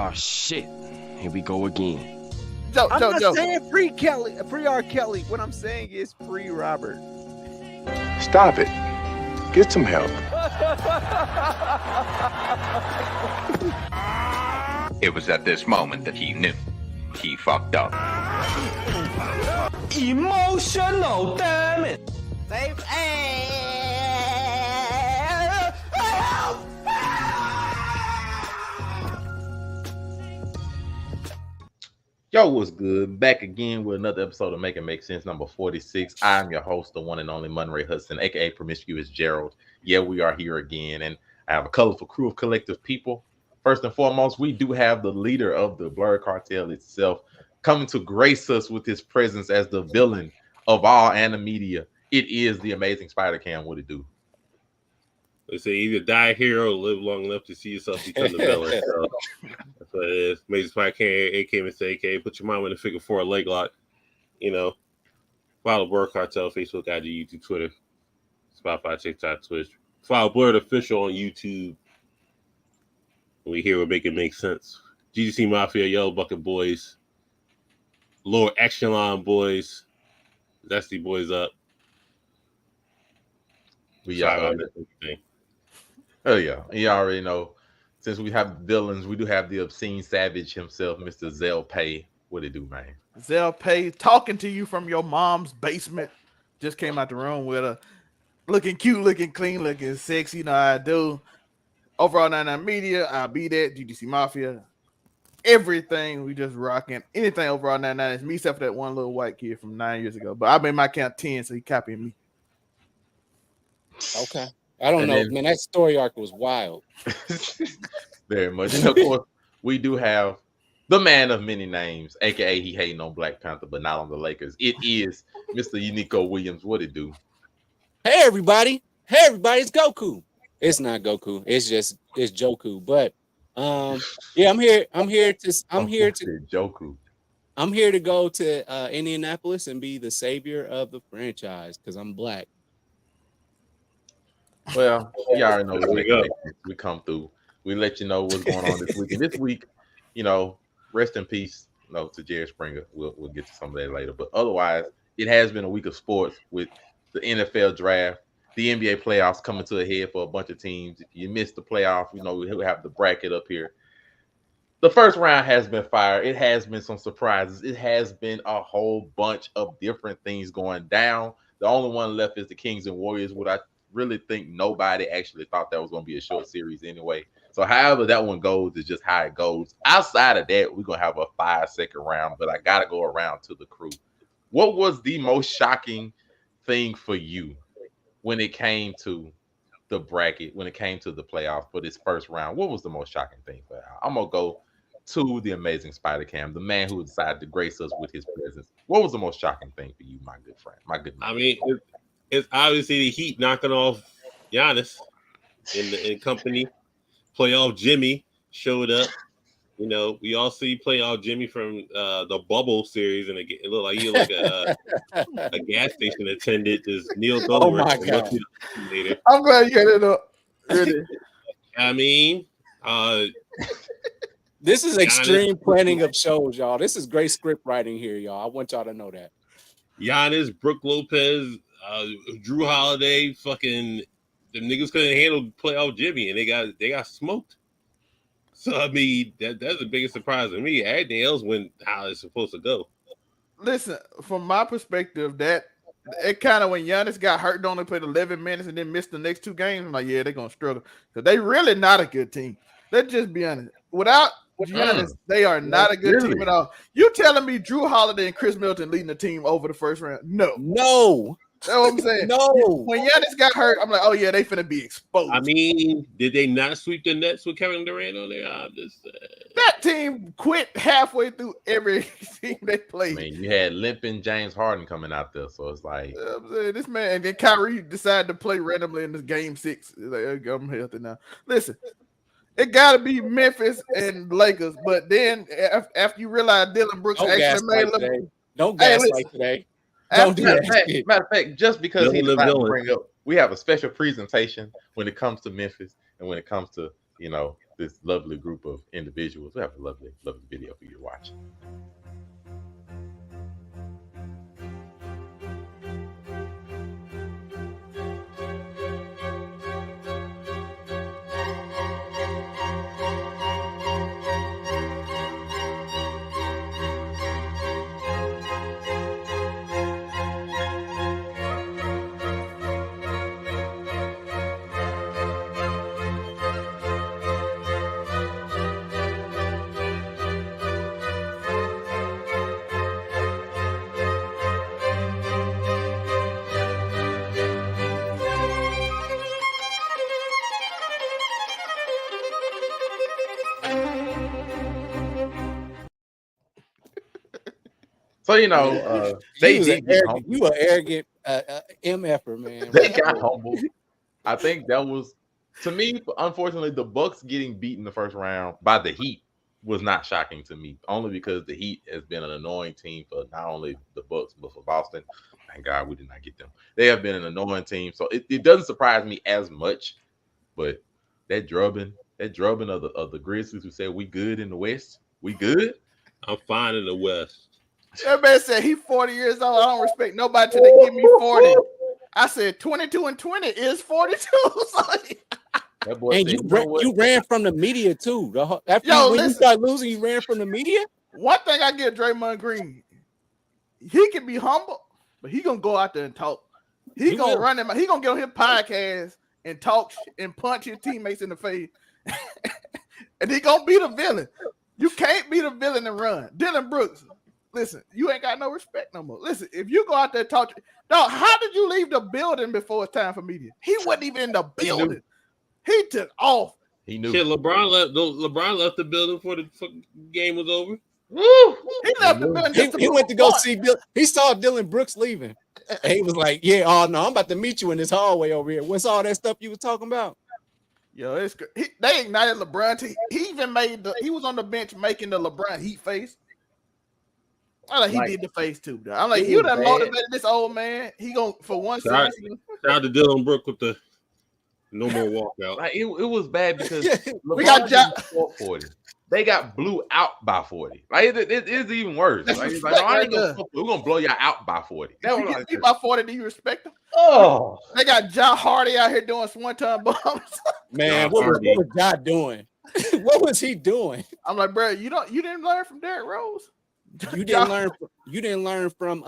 Oh shit! Here we go again. I'm not saying free Kelly, free R. Kelly. What I'm saying is free Robert. Stop it. Get some help. It was at this moment that he knew. He fucked up. Emotional damage. Save. Yo, what's good? Back again with another episode of Make It Make Sense, number 46. I'm your host, the one and only Monray Hudson, aka Promiscuous Gerald. Yeah, we are here again, and I have a colorful crew of collective people. First and foremost, we do have the leader of the Blur Cartel itself coming to grace us with his presence as the villain of all animedia. It is the amazing Spider-Cam. What it do? They say either die a hero or live long enough to see yourself become the villain. So that's what it is. Amazing Spider-Cam, aka put your mom in the figure four leg lock. You know, follow Blur Cartel, Facebook, IG, YouTube, Twitter, Spotify, TikTok, Twitch. Follow Blurred Official on YouTube. We here will make it make sense. GGC Mafia, Yellow Bucket Boys, Lower Echelon Boys, Zesty Boys up. We are. Oh yeah, you already know. Since we have villains, we do have the obscene savage himself, Mr. Zell Pay. What it do, man? Zell Pay talking to you from your mom's basement. Just came out the room with a looking cute, looking clean, looking sexy. You know how I do. Overall 99 Media, I'll be that. GGC Mafia. Everything we just rocking. Anything overall 99 is me, except for that one little white kid from 9 years ago. But I made my count 10, so he copying me. Okay. I don't know, man. That story arc was wild. Very much. And of course, we do have the man of many names, aka he hating on Black Panther, but not on the Lakers. It is Mr. Unico Williams. What it do? Hey everybody. It's Goku. It's not Goku. It's Joku. But yeah, I'm here to Joku. I'm here to go to Indianapolis and be the savior of the franchise because I'm black. Well, you already know we come through. We let you know what's going on this week. And this week, you know, rest in peace, to Jerry Springer. We'll get to some of that later. But otherwise, it has been a week of sports with the NFL draft, the NBA playoffs coming to a head for a bunch of teams. If you missed the playoff, we'll have the bracket up here. The first round has been fire. It has been some surprises. It has been a whole bunch of different things going down. The only one left is the Kings and Warriors, what I really think nobody actually thought that was going to be a short series anyway. So however that one goes is just how it goes. Outside of that, we're going to have a 5-second round, but I got to go around to the crew. What was the most shocking thing for you when it came to the bracket, when it came to the playoffs for this first round? What was the most shocking thing for you? I'm going to go to the amazing Spider-Cam, the man who decided to grace us with his presence. What was the most shocking thing for you, my good friend? My good man. I mean, it's obviously the Heat knocking off Giannis in company. Playoff Jimmy showed up. You know, we all see playoff Jimmy from the bubble series, and it looked like he was like a gas station attendant. Just Neil Goldberg. Oh my God. I'm glad you got it up. I mean, this is extreme planning of shows, y'all. This is great script writing here, y'all. I want y'all to know that. Giannis, Brooke Lopez, Drew Holiday, fucking the niggas couldn't handle playoff Jimmy, and they got smoked. So I mean, that's the biggest surprise to me. Everything else went how it's supposed to go. Listen, from my perspective, that it kind of when Giannis got hurt, only played 11 minutes and then missed the next two games. I'm like, yeah, they're gonna struggle because they really not a good team. Let's just be honest. Without Giannis, they are not a good team at all. You telling me Drew Holiday and Chris Middleton leading the team over the first round? No. That's what I'm saying. No. When Giannis got hurt, I'm like, oh yeah, they finna be exposed. I mean, did they not sweep the Nets with Kevin Durant on there? I'm just that team quit halfway through every team they played. I mean, you had limping James Harden coming out there, so it's like this man. And then Kyrie decided to play randomly in this game 6. Like, I'm healthy now. Listen, it got to be Memphis and Lakers, but then after you realize Dylan Brooks actually made don't gaslight today. Matter of fact, just because he decided to bring up, we have a special presentation when it comes to Memphis and when it comes to this lovely group of individuals. We have a lovely, lovely video for you to watch. So they did get humbled. You an arrogant MFer, man. They got humbled. I think that was, to me, unfortunately, the Bucks getting beat in the first round by the Heat was not shocking to me, only because the Heat has been an annoying team for not only the Bucks but for Boston. Thank God we did not get them. They have been an annoying team, so it doesn't surprise me as much. But that drubbing of the Grizzlies, who said we good in the West, we good. I'm fine in the West. That man said he 40 years old. I don't respect nobody till they give me 40. I said 22 and 20 is 42. That boy And said, you ran from the media too. You start losing, you ran from the media. One thing I give Draymond Green, he can be humble, but he gonna go out there and talk. He gonna run him. He gonna get on his podcast and talk and punch his teammates in the face, and he gonna be the villain. You can't be the villain and run. Dylan Brooks, listen, you ain't got no respect no more. Listen, if you go out there and talk, dog, how did you leave the building before it's time for media? He wasn't even in the building. He took off. He knew. Shit, LeBron left the building before the game was over. Woo! He left the building. He went to go see Bill. He saw Dylan Brooks leaving. And he was like, "Yeah, oh no, I'm about to meet you in this hallway over here. What's all that stuff you was talking about?" Yo, it's good. They ignited LeBron. He even he was on the bench making the LeBron Heat face. He did the face too. Though. I'm like, you done motivated this old man. He gonna for one Shout out to Dylan Brooks with the no more walkout. Like it was bad because we got 40. They got blew out by 40. Like it is even worse. Like, he's like, no, we're gonna blow y'all out by 40. That was like, by 40. Do you respect them? Oh, they got Ja Hardy out here doing one-time bombs. Man, what was Ja doing? What was he doing? I'm like, bro, you didn't learn from Derrick Rose. You didn't learn from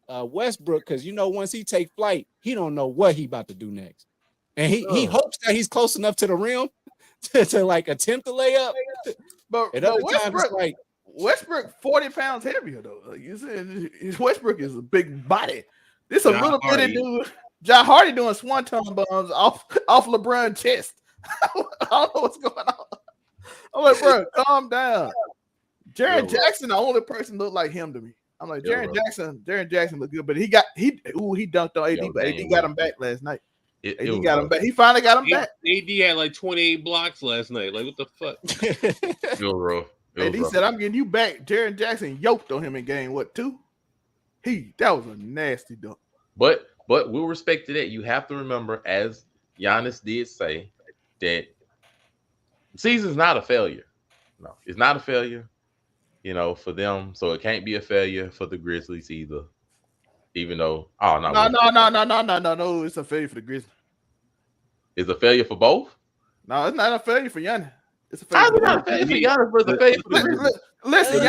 Westbrook, because once he take flight, he don't know what he about to do next, and he hopes that he's close enough to the rim to like attempt to lay up. But Westbrook 40 pounds heavier though. Like you said, Westbrook is a big body. This a little bitty dude. Ja Hardy doing swanton bombs off LeBron's chest. I don't know what's going on. I'm like, bro, calm down. Jaren Jackson, the only person looked like him to me. I'm like, Jaren Jackson looked good, but he dunked on AD, but AD got him back last night. He got him back. He finally got him back. AD had like 28 blocks last night. Like, what the fuck? And he said, I'm getting you back. Jaren Jackson yoked on him in game 2? That was a nasty dunk. But we'll respect to that. You have to remember, as Giannis did say, that the season's not a failure. No, it's not a failure, for them. So it can't be a failure for the Grizzlies either. Even though, no, it's a failure for the Grizzlies. It's a failure for both? No, it's not a failure for Giannis. It's a failure for Giannis, but it's a failure for the Grizzlies. Listen,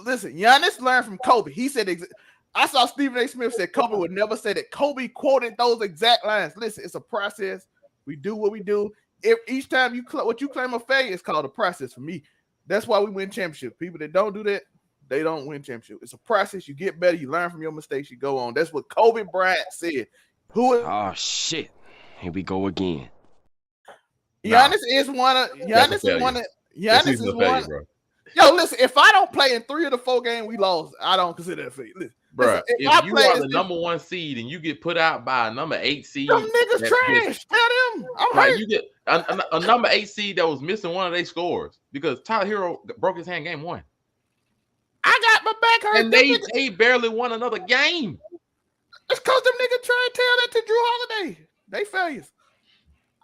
listen. Giannis learned from Kobe. He said, I saw Stephen A. Smith said Kobe would never say that. Kobe quoted those exact lines. Listen, it's a process. We do what we do. If each time what you claim a failure is called a process for me. That's why we win championships. People that don't do that, they don't win championship. It's a process. You get better. You learn from your mistakes. You go on. That's what Kobe Bryant said. Oh shit! Here we go again. Giannis is one of. Giannis is one. Yo, listen. If I don't play in 3 of the 4 games we lost, I don't consider that a failure. Listen, bro, if you are the number 1 seed and you get put out by a number 8 seed, them niggas trash. Tell them. I'm right. You get a number 8 seed that was missing one of their scores because Tyler Hero broke his hand game 1. I got my back hurt. And they barely won another game. It's because them niggas trying to tell that to Drew Holiday. They failures.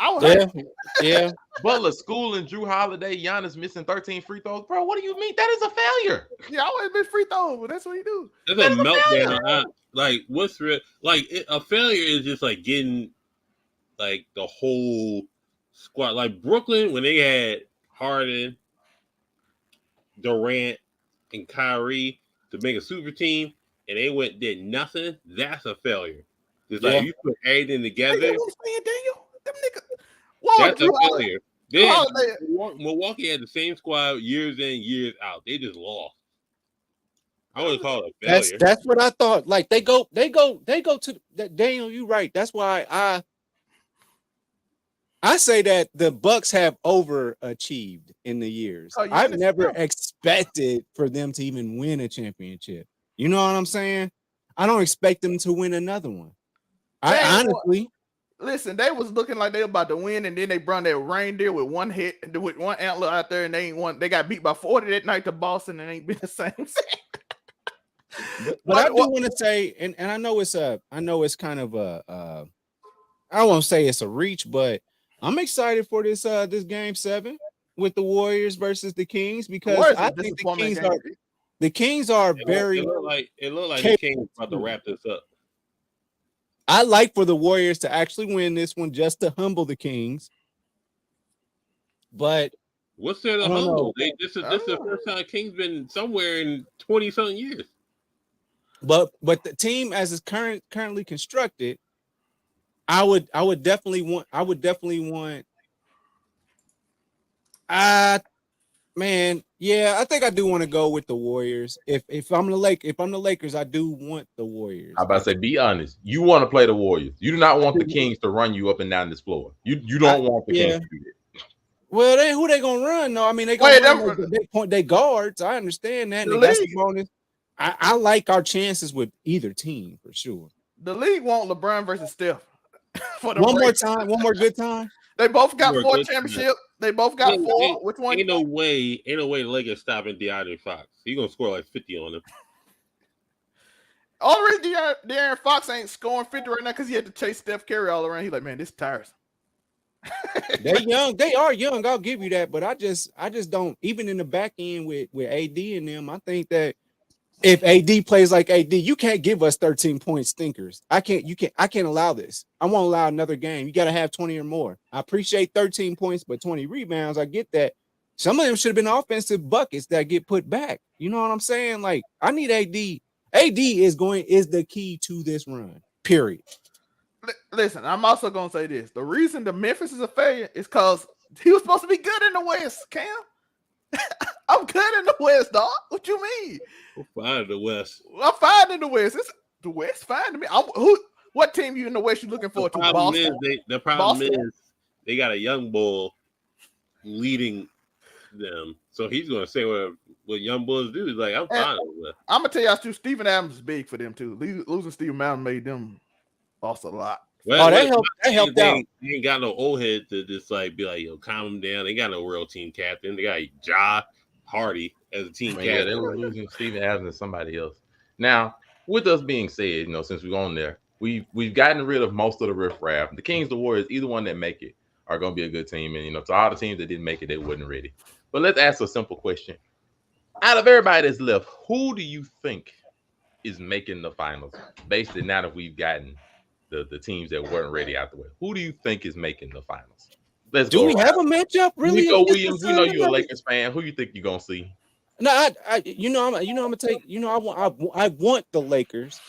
I was Yeah, hurt. yeah. Butler schooling Drew Holiday, Giannis missing 13 free throws. Bro, what do you mean? That is a failure. Yeah, I always miss free throws, but that's what he do. It's That a is a failure. meltdown. Like what's real? Like a failure is just like getting like the whole squad. Like Brooklyn when they had Harden, Durant, and Kyrie to make a super team, and they did nothing. That's a failure. It's like Yeah. you put everything Hey, together. you know what I'm saying, Daniel? Them niggas. Whoa, That's Drew a Holiday. failure. Drew Holiday. Milwaukee had the same squad years in, years out. They just lost. I wouldn't call it a failure. That's what I thought. Like they go to Daniel. You right. That's why I say that the Bucks have overachieved in the years. Oh, Giannis I've never still. expected for them to even win a championship. You know what I'm saying? I don't expect them to win another one. They I ain't honestly, Listen, they was looking like they were about to win, and then they brought that reindeer with one hit, with one antler out there, and they ain't won. They got beat by 40 that night to Boston, and ain't been the same. but I do want to say, and I know it's kind of I won't say it's a reach, but I'm excited for this game 7 with the Warriors versus the Kings because Warriors I is think disappointment game. the Kings are very. It looked like the Kings about to wrap this up. I like for the Warriors to actually win this one just to humble the Kings. But what's there to I don't humble? know. This is the first time Kings been somewhere in 20-something years. But the team as it's currently constructed, I would definitely want man, yeah, I think I do want to go with the Warriors. If I'm the Lakers, I do want the Warriors. I'm about to say, be honest. You want to play the Warriors. You do not want the Kings to run you up and down this floor. You don't want the Kings to do that. Well, then who they gonna run? No, I mean they gonna they point their guards. I understand that. And that's the bonus. I like our chances with either team for sure. The league want LeBron versus Steph. For the one more time, one more good time. They both got 4 championships. They both got 4. Which one? Ain't no way the Lakers stopping DeAndre Fox. He's gonna score like 50 on them. Only reason De'Aaron Fox ain't scoring 50 right now because he had to chase Steph Curry all around. He's like, man, this is tiresome. They're young. They are young. I'll give you that. But I just don't. Even in the back end with AD and them, I think that if AD plays like AD, you can't give us 13 point stinkers. I can't allow this. I won't allow another game. You got to have 20 or more. I appreciate 13 points, but 20 rebounds. I get that. Some of them should have been offensive buckets that get put back. You know what I'm saying? Like I need AD. AD is the key to this run. Period. Listen, I'm also gonna say this. The reason the Memphis is a failure is because he was supposed to be good in the West, Cam. I'm good in the West, dog. What you mean? We're fine in the West. I'm fine in the West. The West fine to me. What team you in the West you looking forward to? Boston. The problem is they got a young bull leading them. So he's gonna say what young bulls do. He's like, I'm fine with it. I'm gonna tell y'all too, Steven Adams is big for them too. Losing Steven Adams made them lost a lot. Well, that helped out. They ain't got no old head to just like be like, yo, calm them down. They got no real team captain. They got Ja Hardy as a team captain. Yeah, they were losing Steven Adams and somebody else. Now, with us being said, since we're on there, we've gotten rid of most of the riffraff. The Kings, the Warriors, either one that make it are going to be a good team. And, to all the teams that didn't make it, they wasn't ready. But let's ask a simple question. Out of everybody that's left, who do you think is making the finals? Basically, now that we've gotten the teams that weren't ready out the way, who do you think is making the finals? Do we have a matchup? Really? Nico Williams, we know you're a Lakers fan. Who you think you're gonna see? No, I'm gonna take. I want the Lakers,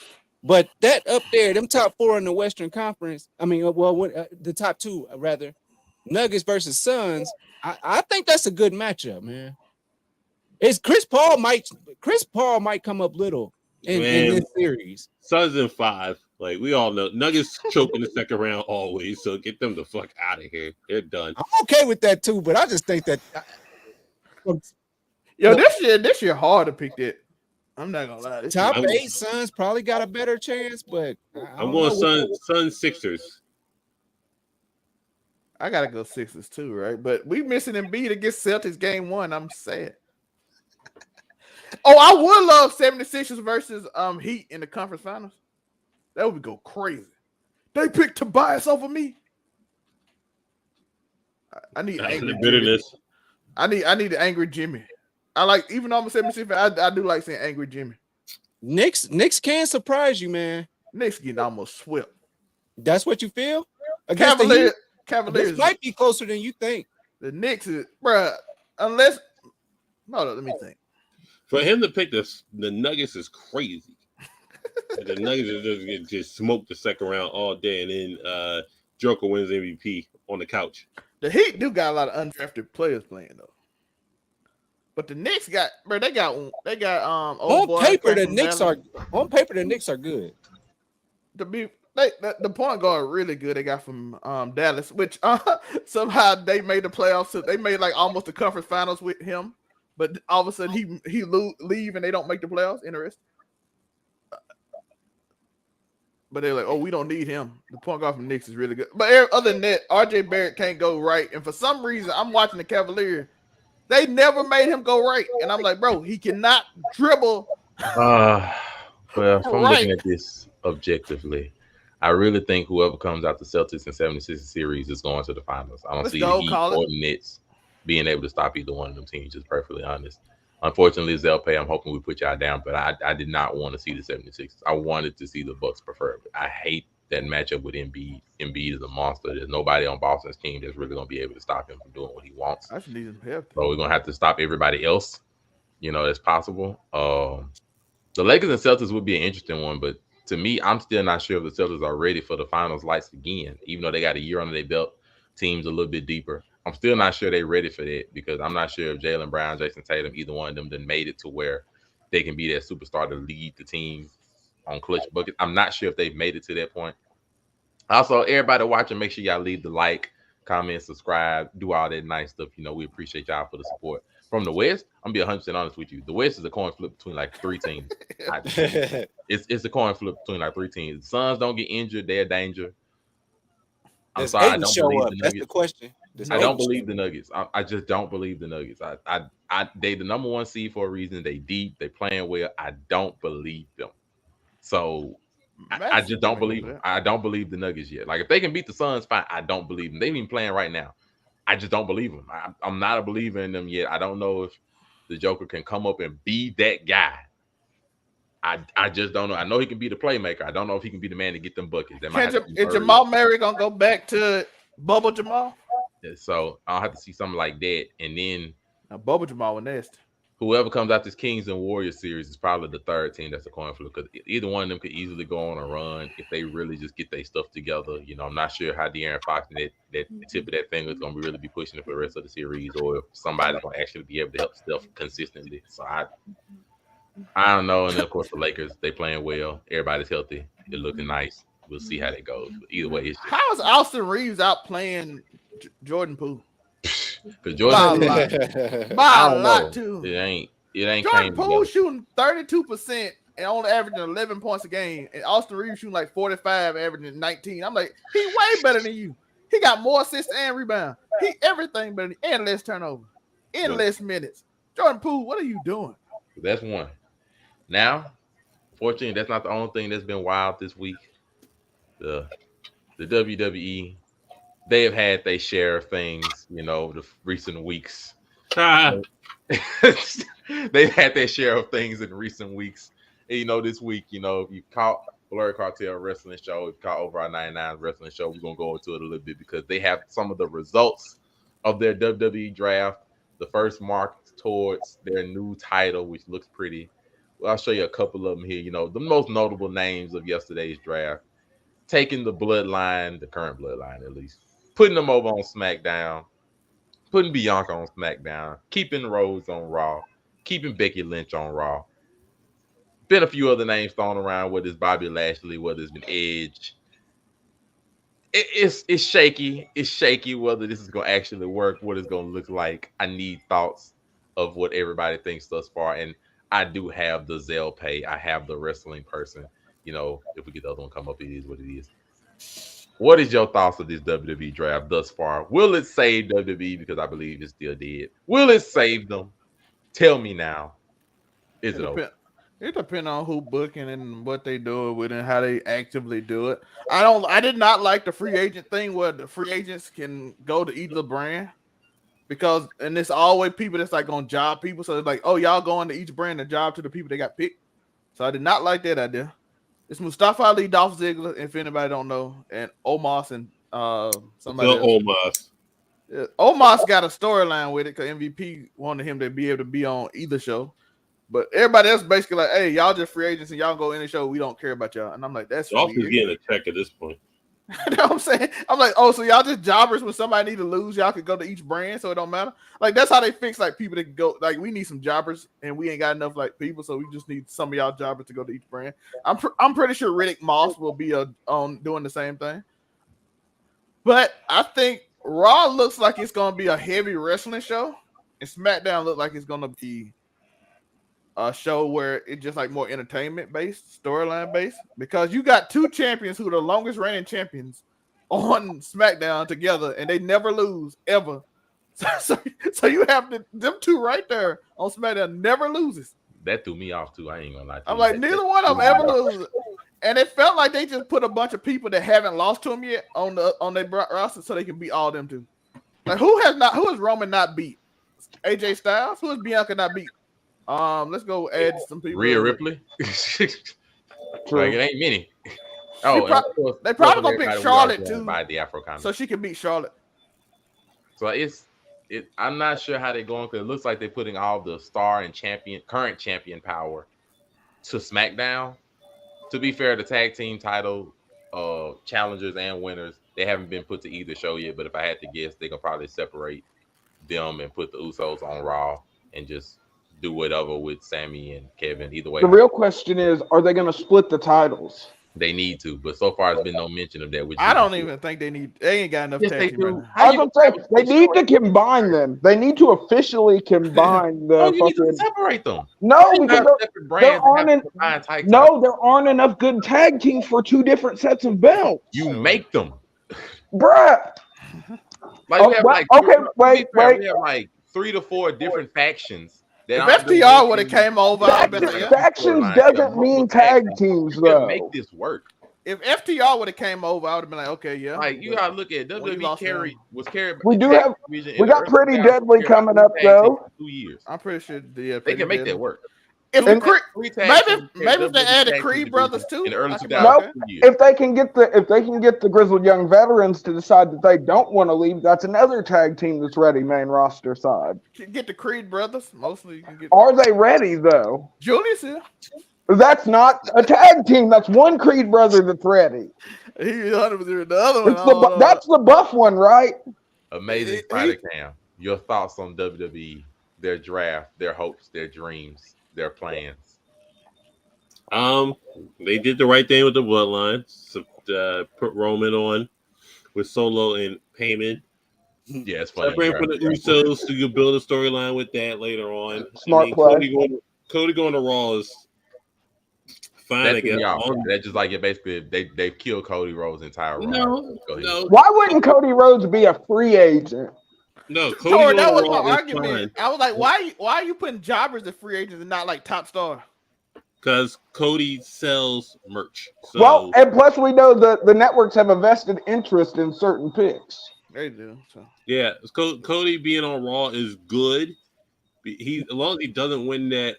but that up there, them top 4 in the Western Conference. I mean, the top 2 rather, Nuggets versus Suns. I think that's a good matchup, man. It's Chris Paul might come up little in this series. Suns in 5. Like we all know, Nuggets choke in the second round always. So get them the fuck out of here. They're done. I'm okay with that too, but I just think that. Yo, this year hard to pick that. I'm not gonna lie. Top 8 Suns probably got a better chance, but I'm going Suns Sixers. I gotta go Sixers too, right? But we missing Embiid against Celtics game 1. I'm sad. Oh, I would love 76ers versus Heat in the conference finals. That would go crazy. They picked Tobias over me. I need The angry Jimmy. bitterness. I need the angry Jimmy. I like, even though I'm a 76 fan, I do like saying angry Jimmy. Knicks can surprise you, man. Knicks getting almost swept. That's what you feel? Against the Heat? Cavaliers This might be closer than you think. The Knicks is, bruh, unless, hold on, let me think. For him to pick the Nuggets is crazy. The Nuggets are just smoked the second round all day, and then Joker wins MVP on the couch. The Heat do got a lot of undrafted players playing though. But the Knicks got, bro, they got on paper the Knicks are good. The point guard really good. They got from Dallas, which somehow they made the playoffs. So they made like almost the conference finals with him, but all of a sudden he leave and they don't make the playoffs. Interesting. But they're like, oh, we don't need him. The point guard from Knicks is really good. But other than that, RJ Barrett can't go right. And for some reason, I'm watching the Cavaliers. They never made him go right. And I'm like, bro, he cannot dribble. Well, if I'm looking at this objectively, I really think whoever comes out the Celtics and 76 series is going to the finals. I don't see the Heat or the Nets being able to stop either one of them teams, just perfectly honest. Unfortunately, Zelpay, I'm hoping we put y'all down, but I did not want to see the 76ers. I wanted to see the Bucks preferably. I hate that matchup with Embiid. Embiid is a monster. There's nobody on Boston's team that's really going to be able to stop him from doing what he wants. I should need him help. So we're going to have to stop everybody else, that's possible. The Lakers and Celtics would be an interesting one, but to me, I'm still not sure if the Celtics are ready for the finals lights again, even though they got a year under their belt. Teams a little bit deeper. I'm still not sure they're ready for that because I'm not sure if Jaylen Brown, Jason Tatum, either one of them then made it to where they can be that superstar to lead the team on clutch buckets. I'm not sure if they've made it to that point. Also, everybody watching, make sure y'all leave the like, comment, subscribe, do all that nice stuff. We appreciate y'all for the support. From the West, I'm going to be 100% honest with you. The West is a coin flip between like three teams. It's a coin flip between like three teams. The Suns don't get injured. They're a danger. I'm sorry, I don't believe the Nuggets. That's the question. I don't believe the Nuggets. I just don't believe the Nuggets. They the number one seed for a reason. They deep. They playing well. I don't believe them. So I just don't believe them. I don't believe the Nuggets yet. Like if they can beat the Suns, fine. I don't believe them. They've been playing right now. I just don't believe them. I'm not a believer in them yet. I don't know if the Joker can come up and be that guy. I just don't know. I know he can be the playmaker. I don't know if he can be the man to get them buckets. Is Jamal Murray gonna go back to Bubble Jamal? So I'll have to see something like that, and then Bubble Jamal was nasty. Whoever comes out this Kings and Warriors series is probably the third team that's a coin flip because either one of them could easily go on a run if they really just get their stuff together. I'm not sure how De'Aaron Fox and that tip of that finger is going to really be pushing it for the rest of the series, or if somebody's going to actually be able to help Steph consistently. So I don't know. And then, of course, the Lakers, they playing well. Everybody's healthy. They're looking nice. We'll see how that goes. But either way, how is Austin Reeves out playing Jordan Poole? Because Jordan by a lot too. It ain't Jordan Poole shooting 32% and only averaging 11 points a game, and Austin Reeves shooting like 45, averaging 19. I'm like, he way better than you. He got more assists and rebound. He everything better and less turnover, in less minutes. Jordan Poole, what are you doing? That's one. Now, fortunately, that's not the only thing that's been wild this week. The WWE. They have had their share of things, the recent weeks. They've had their share of things in recent weeks. And, this week, if you caught Blurred Cartel Wrestling Show, if you caught Over Our 99 Wrestling Show, we're going to go into it a little bit because they have some of the results of their WWE draft, the first mark towards their new title, which looks pretty. Well, I'll show you a couple of them here. The most notable names of yesterday's draft, taking the bloodline, the current bloodline at least, putting them over on SmackDown, putting Bianca on SmackDown, keeping Rose on Raw, keeping Becky Lynch on Raw. Been a few other names thrown around, whether it's Bobby Lashley, whether it's been Edge. It's shaky. It's shaky whether this is going to actually work, what it's going to look like. I need thoughts of what everybody thinks thus far. And I do have the Zell pay. I have the wrestling person. If we get the other one come up, it is what it is. What is your thoughts of this WWE draft thus far? Will it save WWE? Because I believe it's still dead. Will it save them? Tell me now. Is it over? It depends on who booking and what they do it with and how they actively do it. I did not like the free agent thing where the free agents can go to either brand because and it's always people that's like on job people. So it's like, oh, y'all going to each brand and job to the people that got picked. So I did not like that idea. It's Mustafa Ali, Dolph Ziggler, if anybody don't know, and Omos and somebody else. Omos. Omos got a storyline with it because MVP wanted him to be able to be on either show. But everybody else basically like, hey, y'all just free agents and y'all go in the show. We don't care about y'all. And I'm like, that's Dolph is weird. getting a check at this point. You know what I'm saying? I'm like, oh, so y'all just jobbers when somebody need to lose, y'all could go to each brand, so it don't matter. Like that's how they fix like people that go. Like we need some jobbers, and we ain't got enough like people, so we just need some of y'all jobbers to go to each brand. I'm pretty sure Riddick Moss will be on doing the same thing. But I think Raw looks like it's gonna be a heavy wrestling show, and SmackDown look like it's gonna be a show where it's just like more entertainment based, storyline based, because you got two champions who are the longest reigning champions on SmackDown together, and they never lose ever. So you have them two right there on SmackDown never loses. That threw me off too. I ain't gonna lie. I'm like, neither one of them ever lose, and it felt like they just put a bunch of people that haven't lost to them yet on their roster so they can beat all them too. Like who has Roman not beat? AJ Styles. Who has Bianca not beat? Let's go add some people. Rhea Ripley. Like it ain't many. They probably gonna pick Charlotte too, by the Afro comment, so she can beat Charlotte. So I'm not sure how they're going because it looks like they're putting all the star and current champion power to SmackDown. To be fair, the tag team title challengers and winners, they haven't been put to either show yet. But if I had to guess, they can probably separate them and put the Usos on Raw and just do whatever with Sammy and Kevin. Either way, the real question is, are they going to split the titles? They need to, but so far there's been no mention of that. I don't even think they need. They ain't got enough tag team right now. I was gonna say they need to combine them. They need to officially combine the. You need to separate them. No, because there aren't enough good tag teams for two different sets of belts. You make them, bruh. Like we have wait. We have like 3 to 4 different factions. If FTR would have came over, factions doesn't mean tag teams though. Make this work. If FTR would have came over, I would have been like, okay, yeah. Like you gotta look at WWE was carried. We got Pretty Deadly coming up though. 2 years. I'm pretty sure they can make that work. If maybe if they add the Creed brothers too. In the early 2000s. If they can get the grizzled young veterans to decide that they don't want to leave, that's another tag team that's ready, main roster side. Get the Creed brothers. Mostly you can get. Are they ready though? Julius here. That's not a tag team. That's one Creed brother that's ready. He's 100% the other one. That's the buff one, right? Amazing Spider Cam. Your thoughts on WWE, their draft, their hopes, their dreams, their plans. They did the right thing with the bloodline. So, put Roman on with Solo and Payman. Yeah, it's funny. Put the Usos so you build a storyline with that later on. Smart play. Cody going to Raw is fine. That just like it basically they've killed Cody Rhodes' entire run. No. Why wouldn't Cody Rhodes be a free agent? No, Cody that was my argument. Fine. I was like, why are you putting jobbers as free agents and not like top star? Because Cody sells merch. So, well, and plus we know the networks have a vested interest in certain picks. They do. So. Yeah, Cody being on Raw is good. As long as he doesn't win that.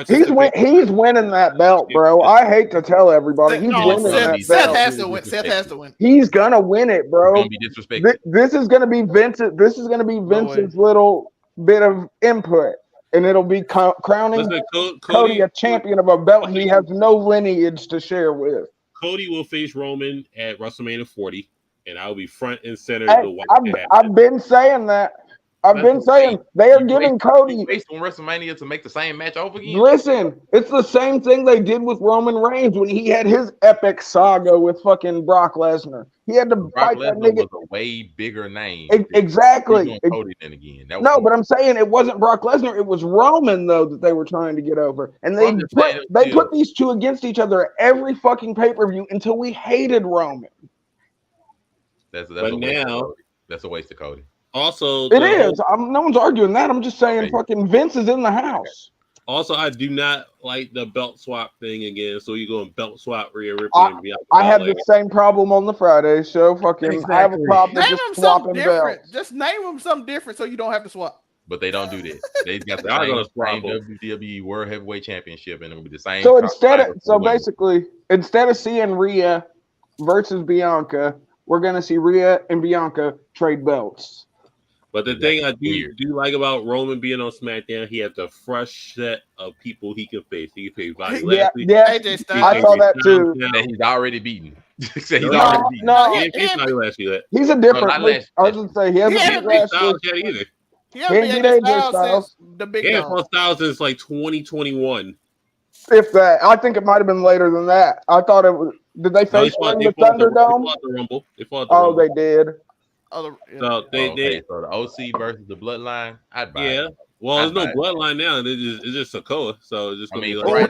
He's winning that belt, bro. I hate to tell everybody, he's winning that belt. Seth has to win. He's gonna win it, bro. This is gonna be Vince's little bit of input, and it'll be crowning Cody a champion of a belt he has no lineage to share with. Cody will face Roman at WrestleMania 40, and I'll be front and center. I've been saying that. I've been saying they are giving Cody based on WrestleMania to make the same match over again. Listen, it's the same thing they did with Roman Reigns when he had his epic saga with fucking Brock Lesnar. He had to fight that nigga. Was a way bigger name. Exactly. Cody then again. But I'm saying it wasn't Brock Lesnar. It was Roman though that they were trying to get over, and they put these two against each other at every fucking pay-per-view until we hated Roman. That's a waste of Cody. Also, it is. No one's arguing that. I'm just saying, fucking Vince is in the house. Also, I do not like the belt swap thing again. So you're going belt swap Rhea Ripley and Bianca I had Belair. the same problem on the Friday show. Fucking, I have a problem with Name just them something swapping different. belts. Just name them something different so you don't have to swap. But they don't do that. They got the Y'all same, gonna swap same them. WWE World Heavyweight Championship, and it'll be the same. So top title for the women. basically, instead of seeing Rhea versus Bianca, we're gonna see Rhea and Bianca trade belts. But the thing I do like about Roman being on SmackDown, he has a fresh set of people he can face. He can face Bobby Lashley. AJ Styles. I saw that too. That he's already beaten. He's already beaten. No, he didn't face Bobby Lashley yet. He's a different. not Lashley. I was gonna say he hasn't beat Lashley. Styles yet either. He hasn't beat AJ Styles since the big dog. Styles since like 2021. If that, I think it might have been later than that. I thought it was. Did they face him in the Thunderdome? They fought the Rumble. Oh, they did. So so the OC versus the Bloodline, I'd buy it. Well, there's no Bloodline now. It's just Sokoa. So it's just gonna be like right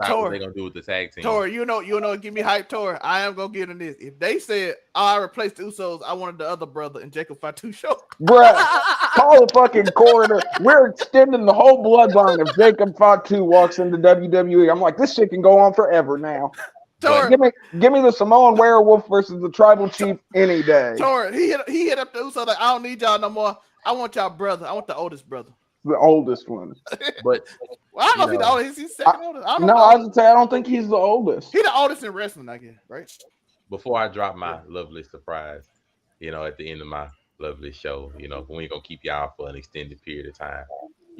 Tor, what they gonna do with the tag team. Tor, you know, give me hype, Tor. I am gonna get in this. If they said I replaced the Usos, I wanted the other brother and Jacob Fatu show. Bruh, call the fucking coroner. We're extending the whole bloodline if Jacob Fatu walks into WWE. I'm like, this shit can go on forever now. Tor, give me the Samoan werewolf versus the tribal chief any day. Tor, he hit up the Usos like, I don't need y'all no more. I want y'all brother. I want the oldest brother. The oldest one. But well, I don't know if he's the oldest. He's second oldest. I would say I don't think he's the oldest. He's the oldest in wrestling, I guess, right? Before I drop my lovely surprise, at the end of my lovely show, we ain't gonna keep y'all for an extended period of time.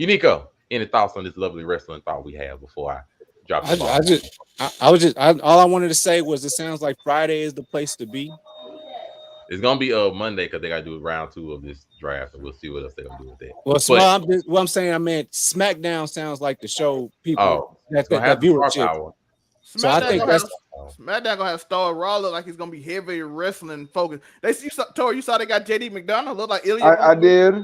Unico, any thoughts on this lovely wrestling thought we have before I drop the ball? All I wanted to say was it sounds like Friday is the place to be. It's gonna be Monday because they gotta do round 2 of this draft, and we'll see what else they're gonna do with that. Well, I'm saying, SmackDown sounds like the show people that viewership. So I think SmackDown gonna have Star Raw look like he's gonna be heavy wrestling focused. They see Tor, you saw they got JD McDonough look like Ilya. I did.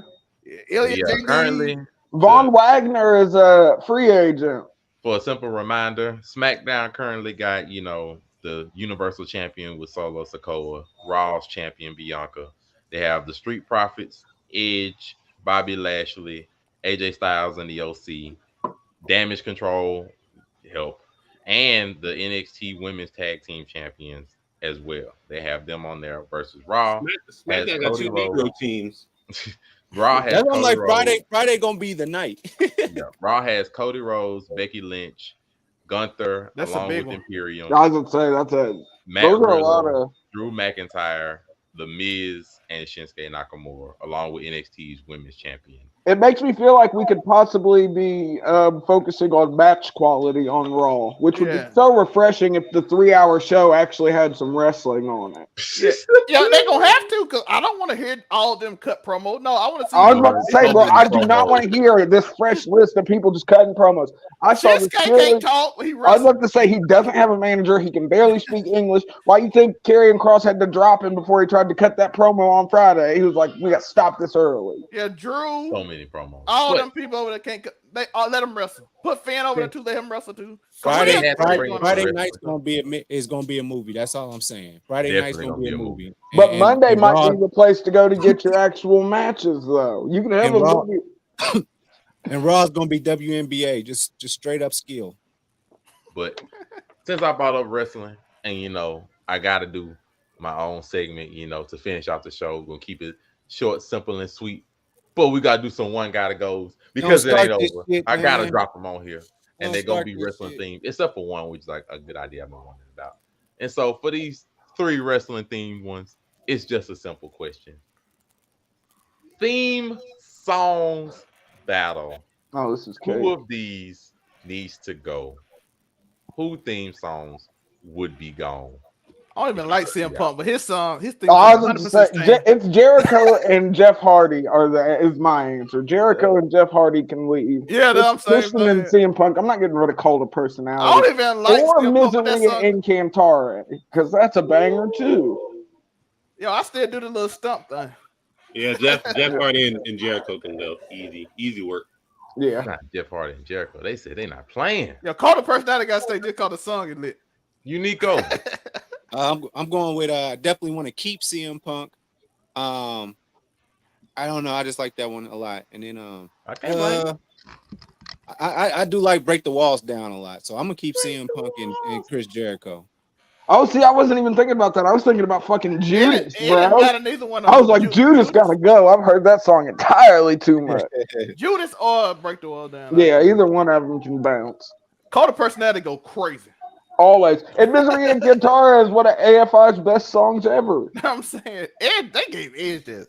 Ilya currently Von Wagner is a free agent. For a simple reminder, SmackDown currently got the Universal Champion with Solo Sikoa, Raw's champion Bianca. They have the Street Profits, Edge, Bobby Lashley, AJ Styles and the OC, Damage Control, and the NXT Women's Tag Team Champions as well. They have them on there versus Raw. SmackDown got 2 Negro teams. Raw has that's like Friday gonna be the night. Raw has Cody Rhodes, Becky Lynch, Gunther, that's along a big with one. Imperium. I would say that's a Matt those are a Riddle, lot of Drew McIntyre, The Miz, and Shinsuke Nakamura, along with NXT's Women's Champion. It makes me feel like we could possibly be focusing on match quality on Raw, which would be so refreshing if the 3-hour show actually had some wrestling on it. Yeah, they're gonna have to because I don't want to hear all of them cut promo. No, I want to see. I was about to say, bro, I do not want to hear this fresh list of people just cutting promos. I saw this. Can't talk. I was about to say he doesn't have a manager. He can barely speak English. Why you think Karrion Kross had to drop him before he tried to cut that promo on Friday? He was like, "We got to stop this early." Yeah, Drew. So many promos. All them people over there can't. They let them wrestle. Put Finn over there too. Let him wrestle too. Friday night's gonna be a movie. That's all I'm saying. Friday night's gonna be a movie. But Monday might be the place to go to get your actual matches, though. You can have a movie. And Raw's gonna be WNBA, just straight up skill. But since I brought up wrestling, and I gotta do my own segment, to finish out the show. We're gonna keep it short, simple, and sweet. But we gotta do some one gotta goes because it ain't over. I gotta drop them on here, and they're gonna be wrestling themed, except for one, which is like a good idea I've been wondering about. And so for these 3 wrestling themed ones, it's just a simple question: theme songs battle. Oh, this is Who of these needs to go? Who theme songs would be gone? I don't even like CM Punk, but his theme I was going to say it's Jericho and Jeff Hardy is my answer. Jericho and Jeff Hardy can leave. Yeah, I'm saying. Christian and CM Punk. I'm not getting rid of Cult of Personality. I don't even like or Misery and Cantare because that's a banger too. Yo, I still do the little stump thing. Yeah, Jeff Hardy and Jericho can go easy work. Yeah, not Jeff Hardy and Jericho. They said they're not playing. Yo, Cult of Personality got to stay just cause the song is lit. Unico. I'm going with definitely want to keep CM Punk. I don't know. I just like that one a lot. And then I do like Break the Walls Down a lot, so I'm gonna keep CM Punk and Chris Jericho. Oh, see, I wasn't even thinking about that. I was thinking about fucking Judas, It bro. didn't matter neither one of I was them. like, Judas gotta go. I've heard that song entirely too much. Judas or Break the Wall Down. Yeah, either one of them can bounce. Call the personality go crazy. Always. And Misery and Guitar is one of AFI's best songs ever. I'm saying, Ed, they gave Edge this.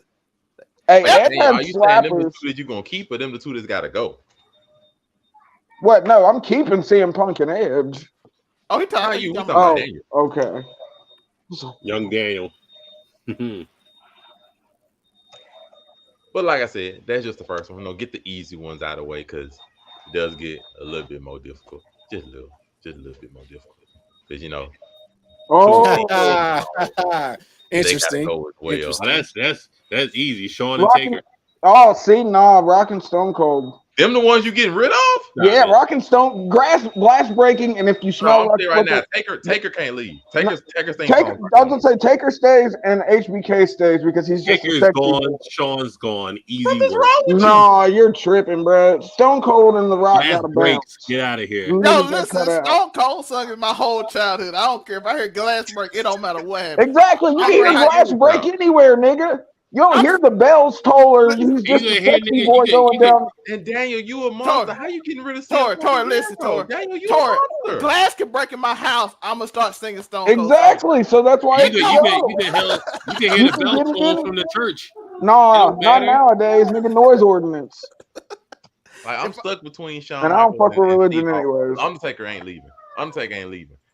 Hey, Ed had are you saying them the slappers. two that you gonna keep, or them the two that's gotta go? What? No, I'm keeping CM Punk and Edge. Oh, he talking you. Oh, okay. Young Daniel. But like I said, that's just the first one. Get the easy ones out of the way because it does get a little bit more difficult. Just a little bit more difficult. Because Interesting. They gotta go as well. Interesting. That's easy. Shawn and Taker. Oh, see, nah, Rock and Stone Cold. Them the ones you getting rid of? Yeah, Rock and Stone, glass breaking, and if you smell like right now, Taker can't leave. Taker I was gonna say Taker stays and HBK stays because he's just Taker's gone. Shawn's gone. Easy work. No, you're tripping, bro. Stone Cold and The Rock gotta bounce. Get out of here. No, listen, Stone Cold sung in my whole childhood. I don't care if I hear glass break. It don't matter what happens. Exactly. You can hear glass break anywhere, nigga. You don't hear the bells toll or he's just a sexy boy going down. And Daniel, you a monster. How you getting rid of Tor, listen, Tor. Daniel, you Tor, a monster. glass can break in my house. I'm gonna start singing Stone Cold. Exactly. So that's why you can hear the bell toll from the church. No, not nowadays, nigga. Noise ordinance. Like I'm stuck between Shawn and I don't fuck with religion anyways. Undertaker ain't leaving.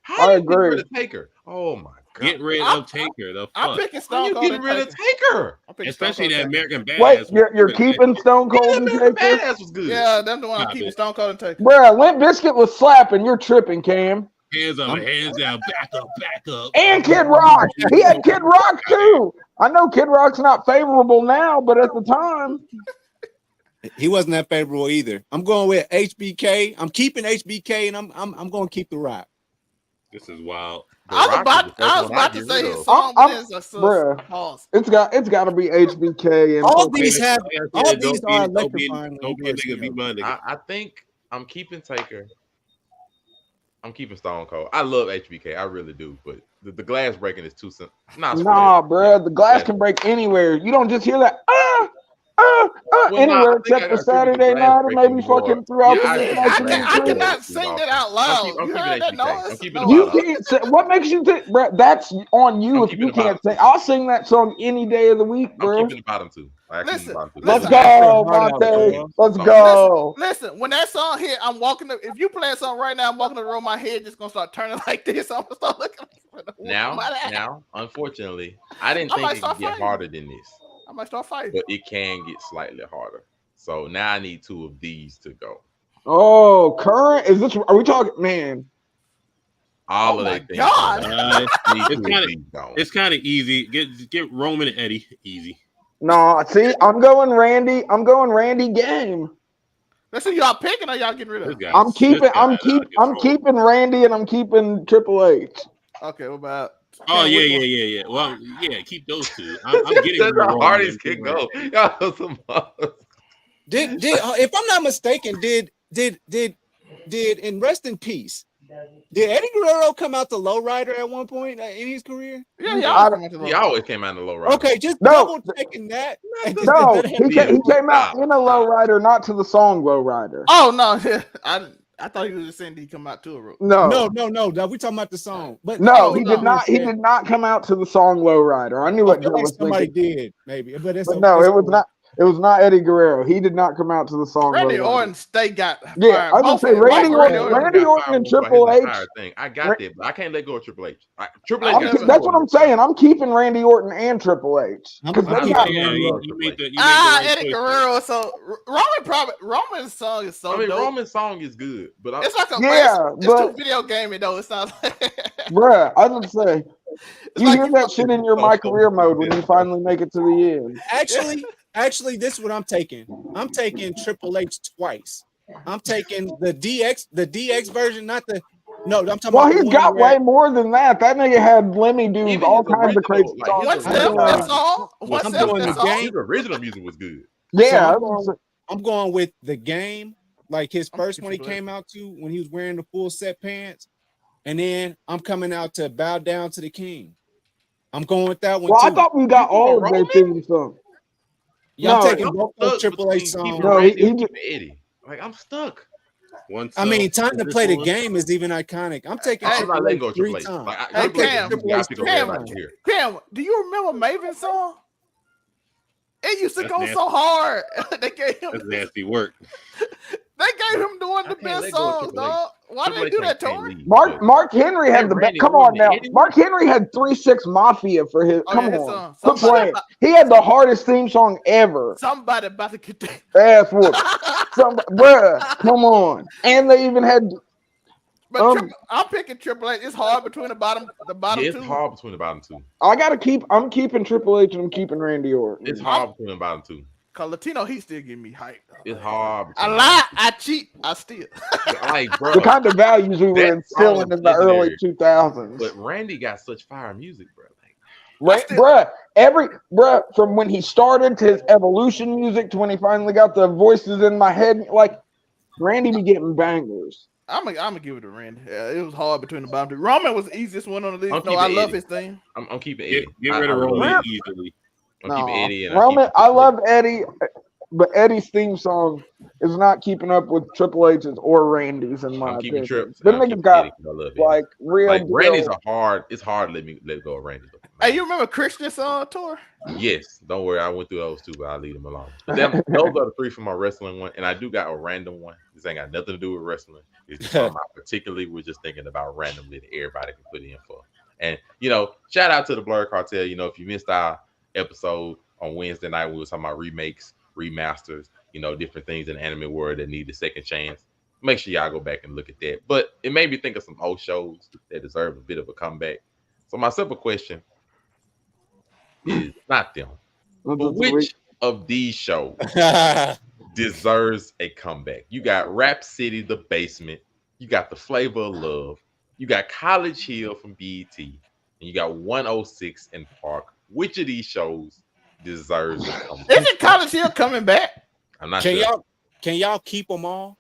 How I you agree. get rid of Taker? Oh my god. Get rid of Taker. I'm picking Stone Cold. You getting rid of Taker? Especially that American Badass. Wait, you're keeping Stone Cold and Taker? Badass was good. Yeah, that's the one I'm keeping Stone Cold and Taker. Bruh, Limp Bizkit was slapping. You're tripping, Cam. Hands up, hands down, back up. And Kid Rock. He had Kid Rock too. I know Kid Rock's not favorable now, but at the time. He wasn't that favorable either. I'm going with HBK. I'm keeping HBK, and I'm going to keep The Rock. This is wild. I was about to say his song, but it's got to be HBK and all these are electrifying. I think I'm keeping Taker. I'm keeping Stone Cold. I love HBK, I really do, but the glass breaking is too simple. Nah, bro, the glass can break anywhere. You don't just hear that anywhere except for Saturday night or maybe fucking throughout the week. I cannot sing that out loud. I'm keeping you can't say, what makes you think, bro? That's on you if you can't sing. I'll sing that song any day of the week, bro. I'm keeping the bottom two. Listen, let's go, Monte. Let's go. Listen, when that song hit, I'm walking. If you play a song right now, I'm walking to the room. My head just gonna start turning like this. I'm gonna start looking. Now, unfortunately, I didn't think it could get harder than this. I might start fighting, but it can get slightly harder. So now I need two of these to go. Oh, current? Is this? Are we talking, man? All of that. God, it's kind of easy. Get Roman and Eddie easy. No, see, I'm going Randy game. Listen, y'all picking or y'all getting rid of? I'm keeping Randy and I'm keeping Triple H. Okay, what about? Oh yeah. Well, yeah, keep those two. I'm getting the hardest can go. Y'all some did if I'm not mistaken, did and rest in peace. Did Eddie Guerrero come out the lowrider at one point in his career? Yeah, he always came out in the lowrider. Okay, just double checking that. No, he came out in a lowrider, not to the song lowrider. Oh no, I thought he was just saying he come out to a room. No. We talking about the song, but no, he did not. He did not come out to the song Lowrider. I knew what Joe was somebody thinking. did, maybe, but it was not. It was not Eddie Guerrero. He did not come out to the song. Randy Orton got yeah. I was gonna say Randy Orton and Triple H. I got that, but I can't let go of Triple H. Triple H. That's what I'm saying. I'm keeping Randy Orton and Triple H because Eddie Guerrero. So Roman's song is so. dope. Roman's song is good, but it's like it's too video gaming though. It's not. Bruh, I was gonna say. You hear that shit in your My Career mode when you finally make it to the end. Actually, this is what I'm taking. I'm taking Triple H twice. I'm taking the DX version, not the. No, I'm talking. Well, he's got way more than that. That nigga had Lemmy do all kinds of crazy songs. What's that song? The original music was good. Yeah, I'm going with The Game, Like his first one he came out to when he was wearing the full set pants, and then I'm coming out to Bow Down to the King. I'm going with that one. Well, too. I thought we got all of their theme songs. Yeah, I'm taking both those Triple H songs. No, he just Eddie. Like I'm stuck. I mean, Time to Play the Game is even iconic. I'm taking Triple H 3 times. Hey, Cam, do you remember Maven's song? It used to go so hard. They gave him That's nasty work. They gave him one of the best songs, dog. Why did they do that to him? Mark Henry had the best. Come on now. Mark Henry had 3-6 Mafia for his. Come on. Quit playing. He had the hardest theme song ever. Somebody about to get that. Ass whoop. Bruh, come on. And they even had. But I'm picking Triple H. It's hard between the bottom two. It's hard between the bottom two. I'm keeping Triple H and I'm keeping Randy Orton. It's hard between the bottom two. Cause Latino, he still give me hype. It's hard. I lie, I cheat, I steal. Like, bro, the kind of values we were instilling in the early 2000s. But Randy got such fire music, bro. From when he started to his evolution music to when he finally got the voices in my head, like Randy be getting bangers. I'm gonna give it to Randy. Yeah, it was hard between the bottom two. Roman was the easiest one on the list. No, I love his thing. I'm keeping Eddie. Get rid of Roman easily. I'm keeping Eddie. And Roman, I love Eddie, but Eddie's theme song is not keeping up with Triple H's or Randy's in my opinion. Them niggas got like real. Like Randy's it's hard to let go of Randy. Hey, you remember Christian's tour? Yes. Don't worry, I went through those too, but I'll leave them alone. But those are the three from my wrestling one, and I do got a random one. This ain't got nothing to do with wrestling. It's just particularly we're just thinking about randomly that everybody can put in for. And shout out to the Blur Cartel. If you missed our episode on Wednesday night, we were talking about remakes, remasters, different things in the anime world that need a second chance. Make sure y'all go back and look at that. But it made me think of some old shows that deserve a bit of a comeback. So my simple question is not them, but which of these shows deserves a comeback? You got Rap City, The Basement, you got The Flavor of Love, you got College Hill from B.M.T, and you got 106 in Park. Which of these shows deserves a comeback? Isn't College Hill coming back? I'm not sure. Can y'all keep them all?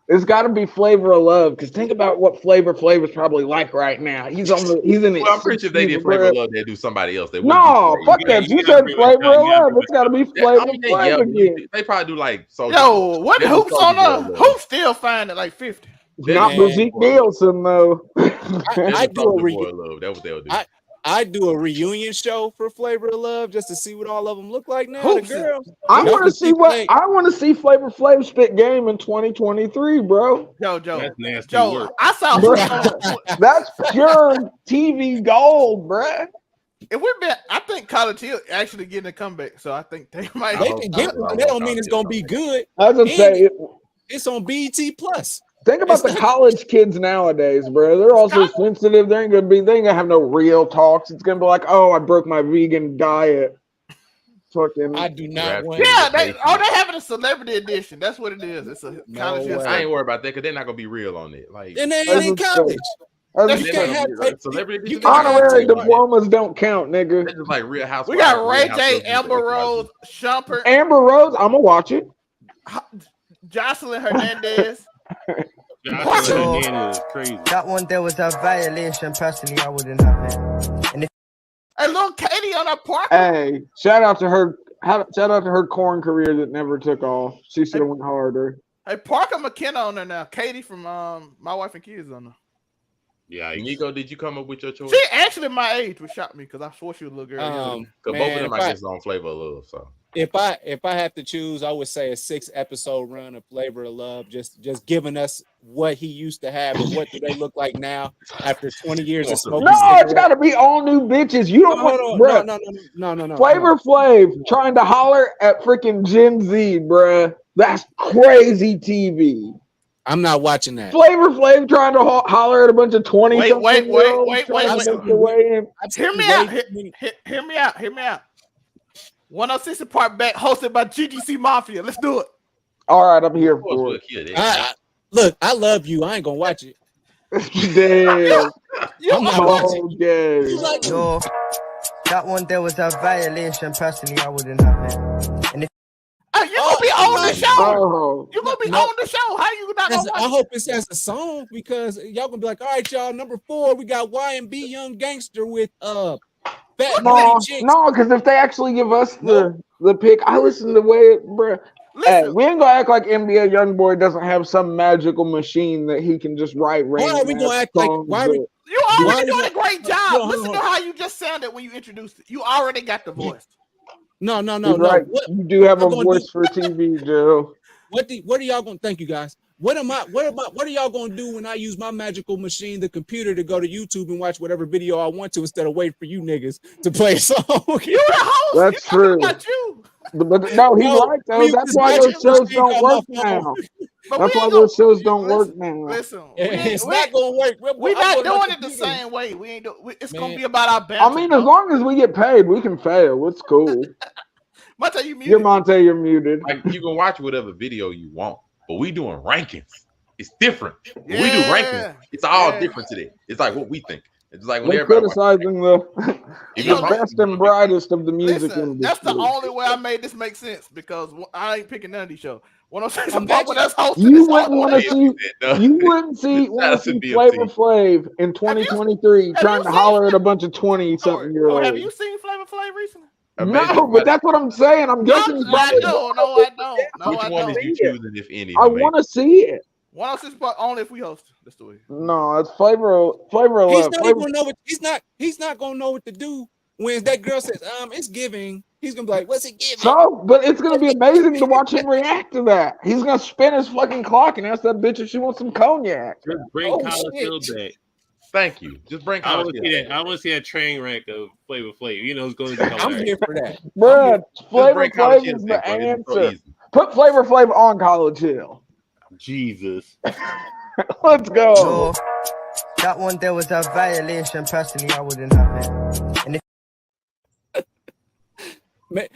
It's got to be Flavor of Love, because think about what Flavor's probably like right now. He's in it. Well, I'm pretty sure if they did Flavor of Love, they'd do somebody else. No, fuck that. You said Flavor of Love. It's got to be Flavor again. They probably do like Soulja. Yo, what hoops on the hoop still find at like 50? Not Brigitte Nielsen though. I do a reunion. That's what they'll do. I do a reunion show for Flavor of Love just to see what all of them look like now. The girls. I want to see Flavor Flav spit game in 2023, bro. Joe, that's nasty work. I saw that's pure TV gold, bro. I think College Hill actually getting a comeback, so I think they might. They can get one. That don't mean it's gonna be good. I was gonna say it's on BET Plus. Think about the college kids nowadays, bro. They're also sensitive. They ain't gonna have no real talks. It's gonna be like, oh, I broke my vegan diet. Fucking. I do not want. Yeah, they having a celebrity edition. That's what it is. It's a college. I ain't worried about that because they're not gonna be real on it. Like, and they ain't in college. You can't have celebrity. Honorary diplomas don't count, nigga. That's just like Real Housewives. We got Ray J, Amber Rose, Shumpert. Amber Rose, I'm gonna watch it. Jocelyn Hernandez. That one there was a violation. Personally, I wouldn't have it. And hey, little Katie on that park. Hey, shout out to her. Shout out to her corn career that never took off. She should have went harder. Hey, Parker McKenna on there now. Katie from My Wife and Kids on there. Yeah, Nico, did you come up with your choice? She actually my age, which shocked me because I swore she was a little girl. Because both of them, I guess, on Flavor of Love. So if I have to choose, I would say a 6-episode run of Flavor of Love, just giving us what he used to have and what do they look like now after 20 years of smoking. No, it's got to be all new bitches. You don't want no. Flavor Flav trying to holler at freaking Gen Z, bruh. That's crazy TV. I'm not watching that. Flavor Flav trying to holler at a bunch of 20. Wait. Hear me out. 106 in Park back, hosted by GGC Mafia. Let's do it. All right, I'm here for it. Look, I love you. I ain't gonna watch it. Damn. I'm not watching it. Yo, that one there was a violation. Personally, I wouldn't have it. And if you gonna be on the show. Oh. You're gonna be on the show. How you not gonna watch I hope it says a song because y'all gonna be like, all right, y'all. Number 4, we got Y&B Young Gangster with Fat Booty Chicks. No, because if they actually give us the pick, I listen to the way, bro. Hey, we ain't gonna act like NBA YoungBoy doesn't have some magical machine that he can just write random. Why are we gonna act like? Why are we? You already doing a great job. Listen to how you just sounded when you introduced it. You already got the voice. No. Right. You do have a voice for TV, Joe. What are y'all gonna? Thank you guys. What are y'all gonna do when I use my magical machine, the computer, to go to YouTube and watch whatever video I want to instead of waiting for you niggas to play a song? You're the host. That's true. About you. But no, he's right though. That's why those shows don't work now. That's why those shows don't work now. Listen, it's not gonna work. We're not doing it the same way. We ain't. It's gonna be about our banter. I mean, as long as we get paid, we can fail. It's cool. Monte, you muted. You're muted. Like, you can watch whatever video you want, but we doing rankings. It's different. When we do rankings, it's all different today. It's like what we think. It's like when we're everybody criticizing the best and brightest of the music industry. That's the only way I made this make sense because I ain't picking none of these shows. When I'm saying that's hosting, you wouldn't want to see. You wouldn't see Flavor Flav in 2023 trying to holler at a bunch of 20-something-year-olds. Have you seen Flavor Flav recently? No, but that's what I'm saying. I'm guessing. No, I don't. Which one is you choosing, if any? I want to see it. 106 part only if we host. That's the way. No, it's Flavor. He's not even gonna know what he's not gonna know what to do when that girl says, it's giving. He's gonna be like, what's it giving? So, but it's gonna be amazing to watch him react to that. He's gonna spin his fucking clock and ask that bitch if she wants some cognac. Just bring College Hill back. Thank you. Just bring College Hill. I want to see that train wreck of Flavor Flav. You know it's going to be hilarious. I'm here for that. Bro, Flavor Flav is the answer. Put Flavor Flav on College Hill. Jesus. Let's go. So, that one there was a violation. Personally, I wouldn't have it. And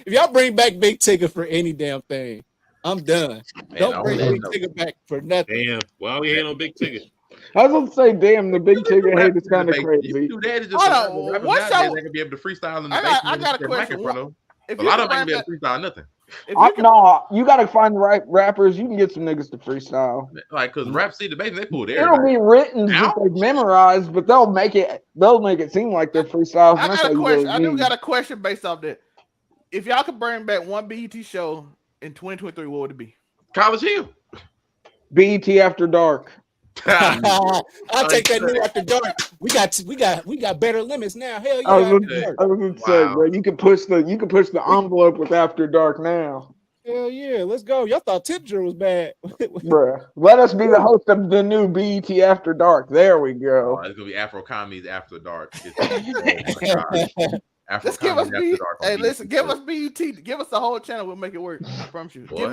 if y'all bring back Big Tigger for any damn thing, I'm done. Man, don't bring Big Tigger back for nothing. Damn. Well, we ain't on Big Tigger. I was going to say, damn, the Big Tigger hate is kind of crazy. If you do that, it's just what's your... They can be able to freestyle in the basement. I got a question. A lot of them ain't be able to freestyle nothing. No, you got to find the right rappers. You can get some niggas to freestyle. Like, because Rap City, the basement, they pulled it. It'll be written that they've memorized, but they'll make it seem like they're freestyles. I got a question. I do got a question based off that. If y'all could bring back one BET show in 2023, what would it be? College Hill. BET After Dark. I'll take that new After Dark. We got better limits now. Hell yeah! I was gonna say, bro, you can push the envelope with After Dark now. Hell yeah, let's go. Y'all thought Tip Drill was bad, bro. Let us be the host of the new BET After Dark. There we go. It's gonna be Afro Comedies After Dark. Let's give us BET. Hey, listen, give us BET. Give us the whole channel. We'll make it work. I promise you. Boy,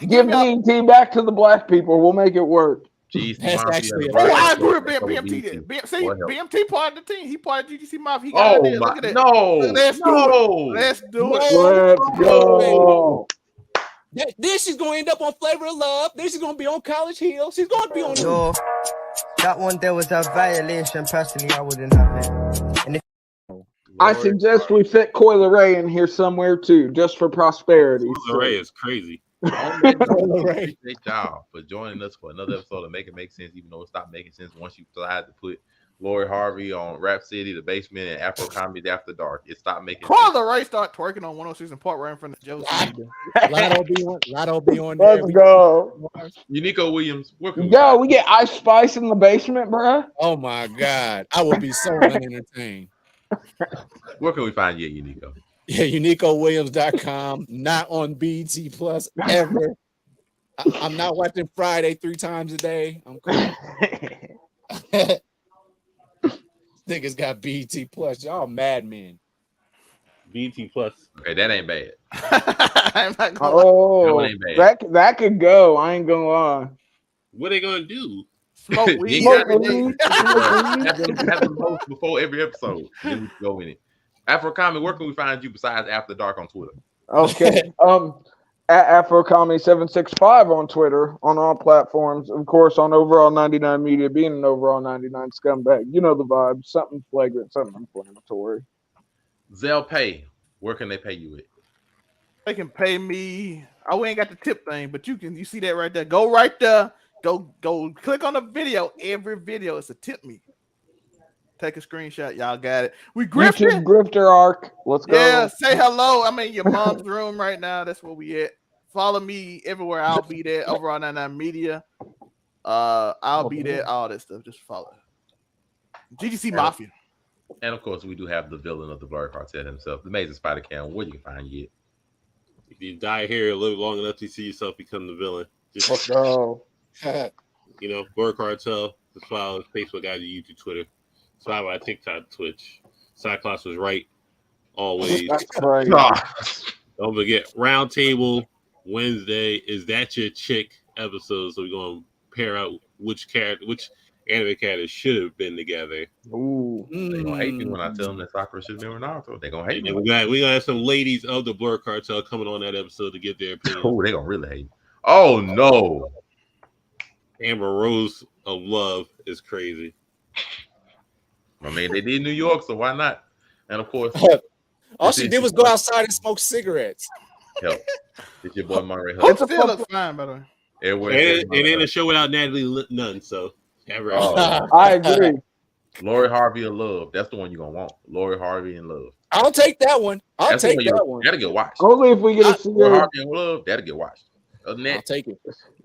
give BET back to the black people. We'll make it work. Jeez, I agree with BMT. See, BMT part of the team. He part of GGC Mafia. He got Look at that. No. Let's do it. Let's go. Then she's gonna end up on Flavor of Love. Then she's gonna be on College Hill. She's gonna be on. So, that one there was a violation. Personally, I wouldn't have it. And I suggest we fit Coil Ray in here somewhere too, just for prosperity. Coil Ray is crazy. Great job for joining us for another episode of Make It Make Sense, even though it stopped making sense once you decided to put Lori Harvey on Rap City, The Basement, and Afro Comedy After Dark. It stopped making sense. Coil Ray start twerking on 106 and Park right in front of Joe. Lotto be on. Let's go. Unico Williams. Yo, we get Ice Spice in the basement, bro. Oh my God, I will be so unentertained. Where can we find you, Unico? Yeah, UnicoWilliams.com. Not on BET Plus ever. I'm not watching Friday 3 times a day. I'm cool. Niggas got BET Plus. Y'all madmen. BET Plus. Okay, that ain't bad. I'm not gonna that ain't bad. That could go. I ain't gonna lie. What are they gonna do? Smoke weed. Have them host before every episode. Then we go in it. Afro Comedy, where can we find you besides After Dark on Twitter? Okay. At Afro Comedy 765 on Twitter, on all platforms. Of course, on Overall 99 Media, being an Overall 99 scumbag. You know the vibe. Something flagrant, something inflammatory. Zelle Pay, where can they pay you with? They can pay me Oh, we ain't got the tip thing, but you see that right there. Go right there. Go click on the video. Every video is a tip me. Take a screenshot. Y'all got it. We grifted. YouTube grifter arc. Let's go. Yeah, say hello. I'm in your mom's room right now. That's where we at. Follow me everywhere. I'll be there. Overall 99 Media. I'll be there. All that stuff. Just follow. GGC Mafia. And of course, we do have the villain of the Blur Quartet himself, the Amazing Spider Cam. Where you can find you? If you die here, live long enough to see yourself become the villain. Just, Let's go. You know, Blur Cartel. Just follow Facebook, IG, YouTube, Twitter. Subscribe by TikTok, Twitch. Cyclops was right always. That's right. Don't forget Roundtable Wednesday. Is that your chick episode? So we're gonna pair out which anime characters should have been together. Ooh. They gonna hate me when I tell them that Sakura should have been Naruto. They gonna hate me. We gonna have some ladies of the Blur Cartel coming on that episode to get their opinion. Oh, they gonna really hate me. Oh no. Amber Rose of Love is crazy. I mean, they did New York, so why not? And of course, all she did was go outside and smoke cigarettes. Help. It's your boy Murray. Hope still looks fine, by the way. And in a show without Natalie Nunn, so I agree. Lori Harvey of Love. That's the one you're gonna want. Lori Harvey and Love. I'll take that one. I'll take that one. That'll get watched. Only if we get to see Lori Harvey and Love, that'll get watched. Other than that, I'll take it.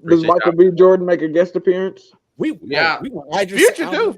Does Michael B. Jordan make a guest appearance? We want Future too.